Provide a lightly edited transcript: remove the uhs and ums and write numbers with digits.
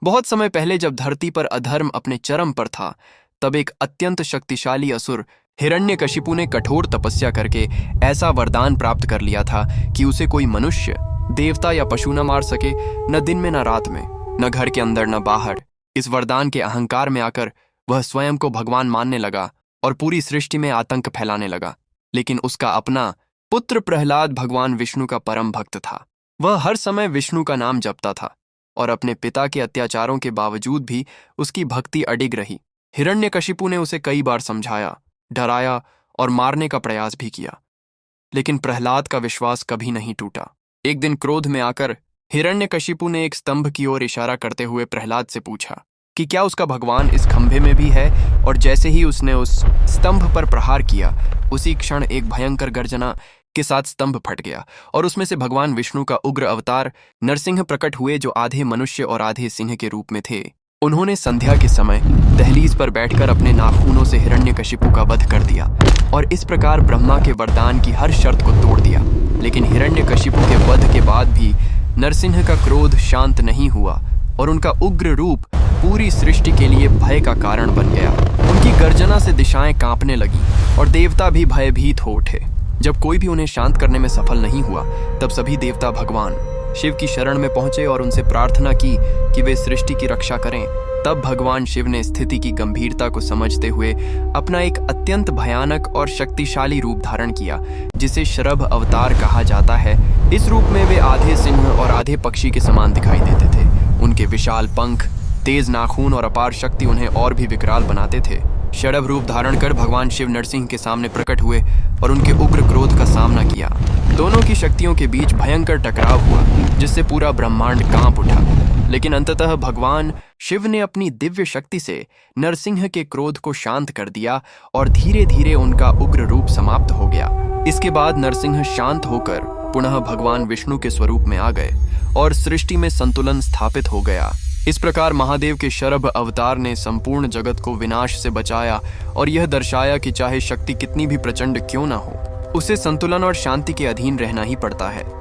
बहुत समय पहले जब धरती पर अधर्म अपने चरम पर था, तब एक अत्यंत शक्तिशाली असुर हिरण्यकशिपु ने कठोर तपस्या करके ऐसा वरदान प्राप्त कर लिया था कि उसे कोई मनुष्य, देवता या पशु न मार सके, न दिन में न रात में, न घर के अंदर न बाहर। इस वरदान के अहंकार में आकर वह स्वयं को भगवान मानने लगा और पूरी सृष्टि में आतंक फैलाने लगा। लेकिन उसका अपना पुत्र प्रहलाद भगवान विष्णु का परम भक्त था। वह हर समय विष्णु का नाम जपता था और अपने पिता के अत्याचारों के बावजूद भी उसकी भक्ति अडिग रही। हिरण्यकशिपु ने उसे कई बार समझाया, डराया और मारने का प्रयास भी किया, लेकिन प्रहलाद का विश्वास कभी नहीं टूटा। एक दिन क्रोध में आकर हिरण्यकशिपु ने एक स्तंभ की ओर इशारा करते हुए प्रहलाद से पूछा कि क्या उसका भगवान इस खंभे में भी है। और जैसे ही उसने उस स्तंभ पर प्रहार किया, उसी क्षण एक भयंकर गर्जना के साथ स्तंभ फट गया और उसमें से भगवान विष्णु का उग्र अवतार नरसिंह प्रकट हुए, जो आधे मनुष्य और आधे सिंह के रूप में थे। उन्होंने संध्या के समय दहलीज पर बैठकर अपने नाखूनों से हिरण्यकशिपु का वध कर दिया और इस प्रकार ब्रह्मा के वरदान की हर शर्त को तोड़ दिया। लेकिन हिरण्यकशिपु के वध के बाद भी नरसिंह का क्रोध शांत नहीं हुआ और उनका उग्र रूप पूरी सृष्टि के लिए भय का कारण बन गया। उनकी गर्जना से दिशाएं कांपने लगी और देवता भी भयभीत हो उठे। जब कोई भी उन्हें शांत करने में सफल नहीं हुआ, तब सभी देवता भगवान शिव की शरण में पहुंचे और उनसे प्रार्थना की कि वे सृष्टि की रक्षा करें। तब भगवान शिव ने स्थिति की गंभीरता को समझते हुए अपना एक अत्यंत भयानक और शक्तिशाली रूप धारण किया, जिसे शरभ अवतार कहा जाता है। इस रूप में वे आधे सिंह और आधे पक्षी के समान दिखाई देते थे। उनके विशाल पंख, तेज नाखून और अपार शक्ति उन्हें और भी विकराल बनाते थे। शरभ रूप धारण कर भगवान शिव नरसिंह के सामने प्रकट हुए और उनके उग्र क्रोध का सामना किया। दोनों की शक्तियों के बीच भयंकर टकराव हुआ, जिससे पूरा ब्रह्मांड कांप उठा। लेकिन अंततः भगवान शिव ने अपनी दिव्य शक्ति से नरसिंह के क्रोध को शांत कर दिया और धीरे धीरे उनका उग्र रूप समाप्त हो गया। इसके बाद नरसिंह शांत होकर पुनः भगवान विष्णु के स्वरूप में आ गए और सृष्टि में संतुलन स्थापित हो गया। इस प्रकार महादेव के शरभ अवतार ने संपूर्ण जगत को विनाश से बचाया और यह दर्शाया कि चाहे शक्ति कितनी भी प्रचंड क्यों ना हो, उसे संतुलन और शांति के अधीन रहना ही पड़ता है।